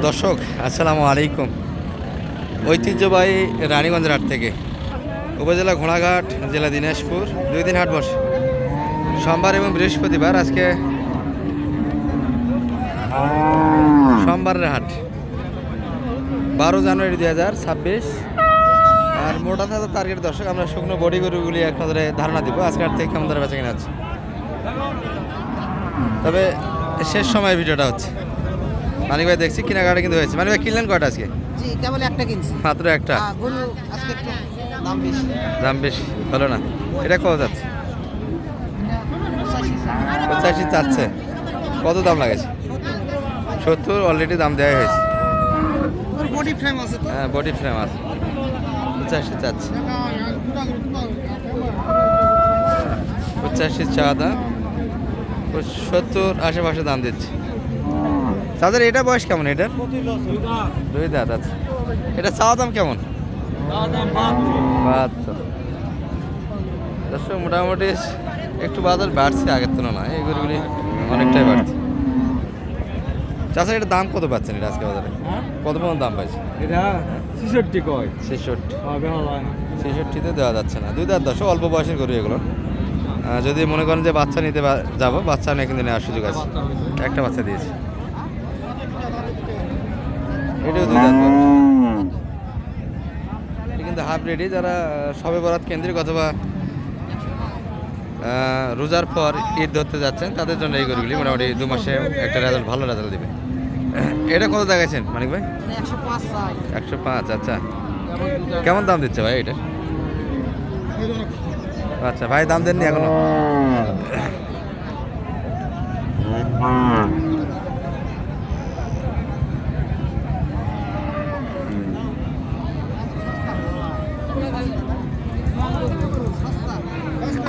দর্শক আসসালামু আলাইকুম। ঐতিহ্যবাহী রানীগঞ্জের হাট থেকে উপজেলা ঘোড়াঘাট, জেলা দিনাজপুর, 2 দিন হাট বসে সোমবার এবং বৃহস্পতিবার। আজকে সোমবারের হাট 12 জানুয়ারি 2026। আর মোটা তাজা টার্গেট দর্শক, আমরা শুকনো বডি গরুগুলি এক নজরে ধারণা দিব আজকে হাট থেকে কেমন ধরে বেচা কিনা আছে। তবে শেষ সময় ভিডিওটা হচ্ছে। মানিক ভাই দেখছি কেনাকাটা কিন্তু হয়েছে। মানিক ভাই কিনলেন কয়টা আজকে? জি, কেবল একটা কিনছি। মাত্র একটা? গরু আজকে একটু দাম বেশি। দাম বেশি হলো না? এটা কত যাচ্ছে? 85 চাচ্ছে। কত দাম লাগাইছে? 70 অলরেডি দাম দেওয়া হয়েছে। বডি ফ্রেম আছে তো? হ্যাঁ, বডি ফ্রেম আছে। 85 চাচ্ছে। 85 চা দাম, 70 আশেপাশে দাম দিচ্ছে। তাদের এটা বয়স কেমন? এটার 2 দাঁত আছে। এটা চাওয়া দাম কেমন? 72। দর্শক মোটামুটি একটু বাজার বাড়ছে আগের তুলনায়, এই গরুগুলি অনেকটাই বাড়ছে। চাষা এটা দাম কত পাচ্ছেন এটা আজকে বাজারে? কত পর্যন্ত দাম পাইছে এটা 66 কয় 66। হবে হয় না 66তে দেওয়া যাচ্ছে না। 2 দাঁত দর্শক, অল্প বয়সের গরু এগুলো। যদি মনে করেন যে বাচ্চা নিতে যাবো, বাচ্চা নিয়ে কিন্তু নেওয়ার সুযোগ আছে। একটা বাচ্চা দিয়েছে। এটাও 2 দাঁত বয়স। এটা কিন্তু হাফ রেডি। যারা শবে বরাত কেন্দ্রিক অথবা রোজার পর ঈদ ধরতে যাচ্ছেন তাদের জন্য এই গরুগুলি মোটামুটি 2 মাসে একটা রেজাল্ট, ভালো রেজাল্ট দেবে। এটা কত দেখাচ্ছেন মানিক ভাই? 105 চাই। 105। আচ্ছা, কেমন দাম দিচ্ছে ভাই এটা? আচ্ছা ভাই, দাম দেননি এখনো?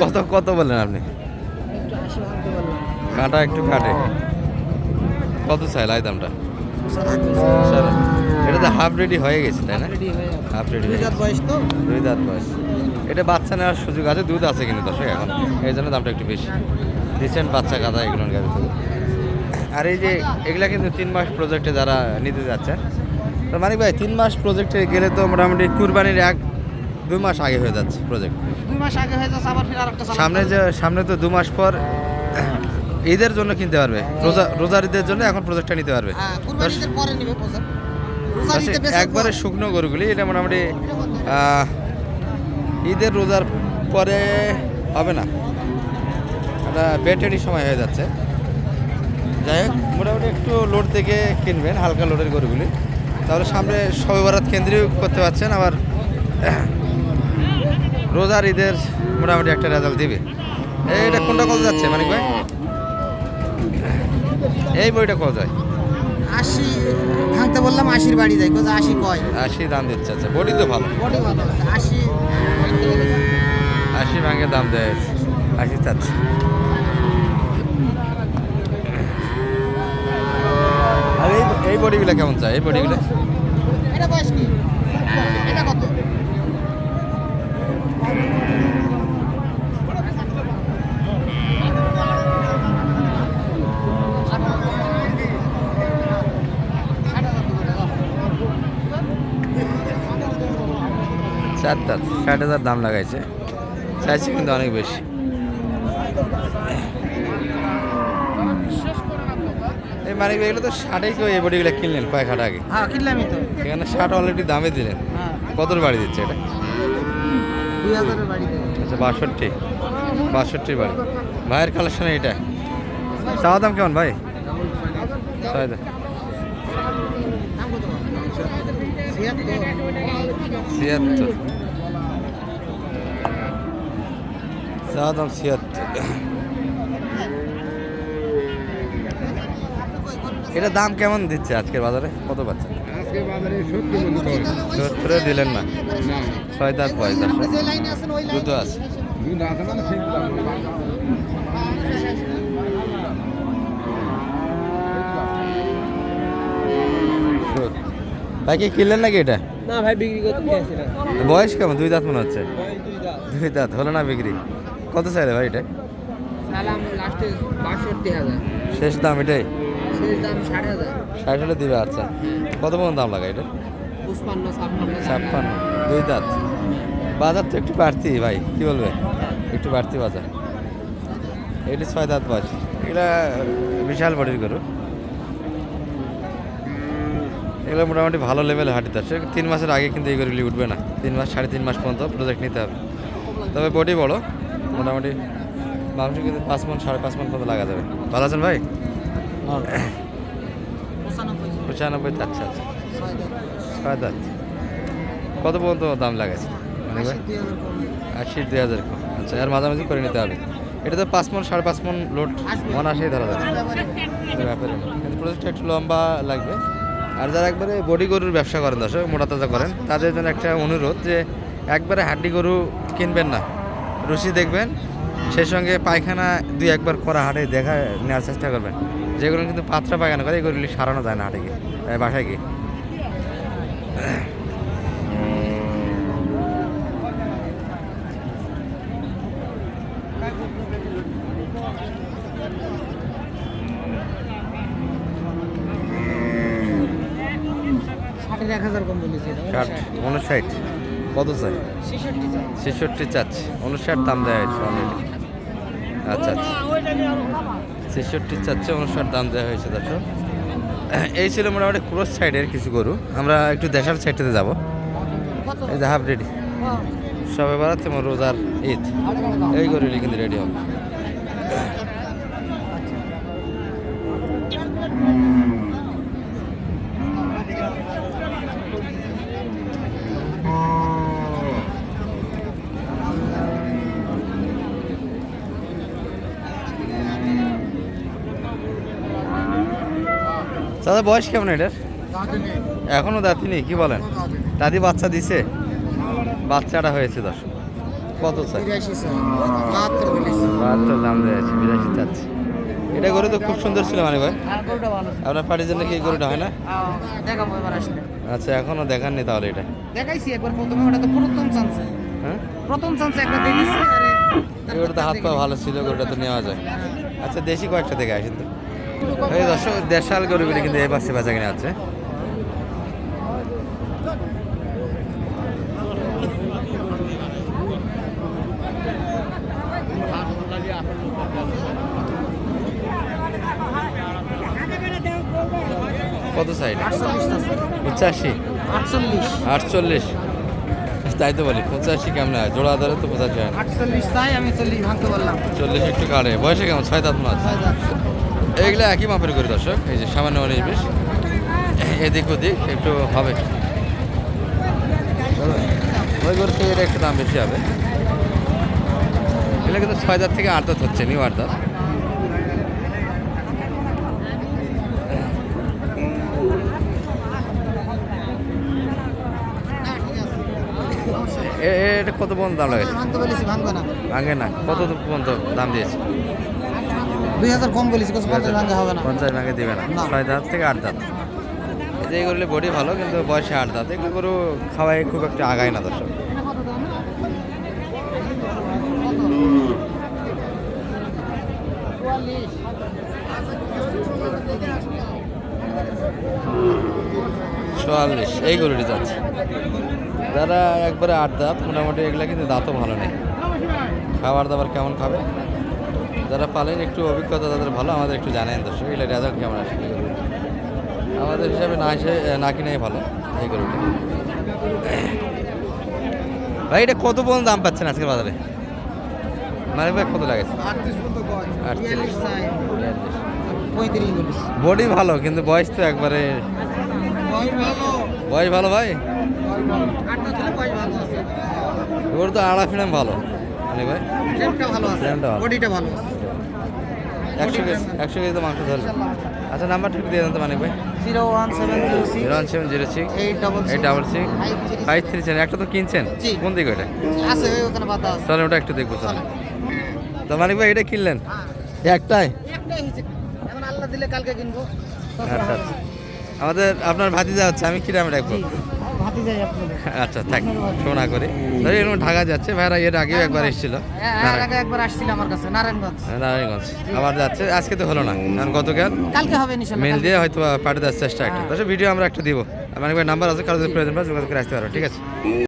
কত কত বললেন আপনি? একটু 80 ভাঙতে বললাম। কাঁটা একটু কাটে। কত চাইল এই দামটা? এটা তো হাফ রেডি হয়ে গেছে তাই না? রেডি হয়ে যাবে। Half ready. 2 দাঁত বয়স তো? 2 দাঁত বয়স। এটা বাচ্চা নেওয়ার সুযোগ আছে, দুধ আছে কিন্তু দর্শক এখন, এই জন্য দামটা একটু বেশি। রিসেন্ট বাচ্চা কাদা এগুলোর গাড়ি থেকে। আর এই যে এগুলা কিন্তু 3 মাস প্রজেক্টে যারা নিতে যাচ্ছেন, তো মানিক ভাই 3 মাস প্রজেক্টে গেলে তো মোটামুটি কুরবানির 1-2 মাস আগে হয়ে যাচ্ছে প্রজেক্ট। 2 মাস আগে হয়ে যাচ্ছে, আবার ফির আরেকটা চালাতে সামনে তো 2 মাস পর ঈদের জন্য কিনতে পারবে, রোজার ঈদের জন্য এখন প্রজেক্টটা নিতে পারবে। হ্যাঁ, কুরবানির পরে নিবে প্রজেক্ট। রোজার ঈদে বেশি একবারে শুকনো গরুগুলি এটা মোটামুটি ঈদের রোজার পরে হবে না, এটা বেটেরই সময় হয়ে যাচ্ছে। যাই হোক, মোটামুটি একটু লোড থেকে কিনবেন, হালকা লোডের গরুগুলি, তাহলে সামনে শবে বরাত কেন্দ্রীয় করতে পারছেন, আবার রোজার ঈদের মোটামুটি একটা রেজাল্ট দিবে। এইটা কোনটা কত যাচ্ছে মানিক ভাই? এই বইটা কত যায়? 80 ভাঙতে বললাম, 80 বাড়ি যায়, কোথা 80 কয়। 80 দাম দিচ্ছে। আচ্ছা, বডি তো ভালো। বডি ভালো আছে। 80 80 ভাঙে দাম দেয়, 80 চাচ্ছে। আর এই বডিগুলো কেমন চাই? এই বডিগুলো এটা বয়স কি? এটা কত? চার দাঁত, 60,000 দাম লাগাইছে, চাইছে কিন্তু অনেক বেশি। এই মানিক ভাই এগুলো তো 60-এই কেউ এই বডিগুলো কিনলেন কয়েক হাট আগে। হ্যাঁ, কিনলামই তো। এখানে 60 অলরেডি দামে দিলেন। হ্যাঁ, কতর বাড়ি দিচ্ছে এটা? 2000 এর বাড়ি দেয়। আচ্ছা, 62 বাড়ি। ভাইয়ের কালেকশনে এটা চাওয়া দাম কেমন ভাই? 6 দাম। 76 চাওয়া দাম 76। এটা দাম কেমন দিচ্ছে আজকের বাজারে? কত পাচ্ছেন? আজকে বাজারে 70 মতো কয় 70 দিলেন না? 6 দাঁত বয়স আছে, যে লাইনে আছেন ওই লাইনে। দুটো আছে। দুধ আছে মানে ঠিক দাম ভাই কি কিনলেন নাকি এটা? না ভাই, বিক্রি করতে গিয়েছিলাম। বয়স কেমন? 2 দাঁত মনে হচ্ছে। 2 দাঁত 2 দাঁত হলো না বিক্রি? কত চাইলে ভাই এটা? সালাম লাস্টে 62,000। শেষ দাম এটাই? শেষ দাম 60,000। 60 হলে দিবে। আচ্ছা, কত পর্যন্ত দাম লাগা এটা? 55 56, 2 দাঁত। বাজার তো একটু বাড়তি ভাই, কি বলবে, একটু বাড়তি বাজার। এটি 6 দাঁত বয়স। এগুলা বিশাল বডির গরু, এগুলো মোটামুটি ভালো লেভেলে হাঁটিতে আসে। 3 মাসের আগে কিন্তু এই গরুগুলি উঠবে না, 3 মাস 3.5 মাস পর্যন্ত প্রজেক্ট নিতে হবে। তবে বডি বড়, মোটামুটি মাংস কিন্তু 5 মণ 5.5 মণ পর্যন্ত লাগা যাবে। ভালো আছেন ভাই? 95। আচ্ছা আচ্ছা, 6 দাঁত। কত পর্যন্ত দাম লাগাইছে মানে ভাই? 80, 2,000 কম। আচ্ছা, আর মাঝামাঝি করে নিতে হবে। এটা তো 5 মণ 5.5 মণ লোড মন আসেই ধরা যাবে, ব্যাপারে না। কিন্তু প্রজেক্টটা একটু লম্বা লাগবে। আর যারা একবারে বডি গরুর ব্যবসা করেন, দর্শক মোটা তাজা করেন, তাদের জন্য একটা অনুরোধ যে একবারে হাড্ডি গরু কিনবেন না, রুচি দেখবেন, সেই সঙ্গে পায়খানা 2-1 বার করা হাটে দেখা নেওয়ার চেষ্টা করবেন। যেগুলো কিন্তু পাত্রা পায়খানা করে এগুলি সারানো যায় না হাটে গিয়ে, বাসায় গিয়ে। ষাটের 1000 কম বলেছি এটা। 59। কত চাই? 66 চাচ্ছে, 59 দাম দেওয়া হয়েছে অলরেডি। আচ্ছা আচ্ছা, 66 চাচ্ছে, 59 দাম দেওয়া হয়েছে। দর্শক, এই ছিল মোটামুটি ক্রস সাইডের কিছু গরু। আমরা একটু দেশার সাইডটাতে যাবো। এই যে হাফ রেডি, সবে বাড়াচ্ছে রোজার ঈদ, এই গরুগুলি কিন্তু রেডি হবে। দাদা বয়স কেমন এটার? এখনো দাঁতি নেই, কি বলেন? দাদি বাচ্চা দিছে, বাচ্চাটা হয়েছে। দর্শক, কত চাই? 72 দাম দেওয়া আছে, 82 চাচ্ছে। এটা গরু তো খুব সুন্দর ছিল মানে ভাই, আপনার পার্টির জন্য কি এই গরুটা হয় না? দেখাবো এবার আসলে। আচ্ছা, এখনো দেখাননি তাহলে এটা? দেখাইছি একবার প্রথমে, ওটা তো প্রথম চান্স। হ্যাঁ, প্রথম চান্স একবার দেখিছি। আরে এই গরুটা তো হাত পা ভালো ছিল, গরুটা তো নেওয়া যায়। আচ্ছা, দেশি কয়েকটা দেখে আসেন তো। এই দর্শক, দেশাল গরুগুলি কিন্তু এই পাশে বেচা কিনে আছে। কত সাইড? 85, 48। তাই তো বলি, 85 কেমন হয়? জোড়া ধরে তো 85 হয় না। 48 তাই আমি 40 ভাঙতে বললাম। 40 একটু কাটে। বয়সে কেমন? 6 দাঁত মাছ। এইগুলো একই মাপের করি দর্শক, এই যে সামান্য 19-20, এদিক ওদিক একটু হবে। ওই গরু থেকে এটা একটু দাম বেশি হবে। এগুলো কিন্তু 6 দাঁত থেকে 8 দাঁত হচ্ছে, নিউ 8 দাঁত। এটা কত পর্যন্ত দাম লাগে? ভাঙতে বলেছি, ভাঙবে না। ভাঙে না? কত পর্যন্ত দাম দিয়েছে? 2000 কম বলেছি, 50 ভাঙে হবে না। 50 ভাঙে দিবে না। 6 দাঁত থেকে 8 দাঁত। এই যে এগুলো বডি ভালো, কিন্তু বয়সে 8 দাঁত। এগুলো গরু খাওয়াই খুব একটা আগায় না দর্শক। চুয়াল্লিশ এই গরুটি যাচ্ছে। যারা একবারে 8 দাঁত, মোটামুটি এগুলা কিন্তু দাঁতও ভালো নেই। খাবার দাবার কেমন খাবে, যারা পালেন একটু অভিজ্ঞতা তাদের ভালো, আমাদের একটু জানেন দর্শক এগুলো রেজাল্ট কেমন আসে। আমাদের হিসাবে না এসে না কিনেই ভালো এই গরুটা। ভাই এটা কত পর্যন্ত দাম পাচ্ছেন আজকের বাজারে? মানে ভাই কত লাগেছে? 38 চাই, 35 বলেছি। বডি ভালো, কিন্তু বয়স তো একবারে। বয়স ভালো ভাই, 8 ছিল, বয়স ভালো আছে। গরু তো আড়া ফিনাম ভালো মানে ভাই, ফ্রেমটা ভালো আছে, ফ্রেমটা ভালো। বডিটা ভালো আছে। 100 কেজি তো মাংস ধরবে। আচ্ছা, নাম্বারটা একটু দিয়ে দেন তো মানিক ভাই। 01706 01706 866 866 537। একটা তো কিনছেন, জি। কোন দিকে ওটা? আছে ওই ওখানে বাধা আছে। চলেন ওটা একটু দেখবো। চলেন তো মানিক ভাই, এটা কিনলেন একটাই? একটাই হয়েছে, এখন আল্লাহ দিলে কালকে কিনবো। আচ্ছা আচ্ছা, আমাদের আপনার ভাতিজা হচ্ছে, আমি কি নামে রাখবো? হাতি যাই আপনাদের আচ্ছা থাক শোনা করে তাহলে এরকম ঢাকা যাচ্ছে ভাইরা এর আগেও একবার এসেছিল আগে একবার আসছিল আমার কাছে নারায়ণগঞ্জ নারায়ণগঞ্জ আবার যাচ্ছে আজকে তো হলো না কারণ গতকাল কালকে হবে ইনশাআল্লাহ মেল দিয়ে হয়তো পাঠিয়ে দেওয়ার চেষ্টা একটা তাহলে ভিডিও আমরা একটা দিব আমার একবার নাম্বার আছে কারো যদি প্রয়োজন পড়ে যোগাযোগ করে আসতে পারো ঠিক আছে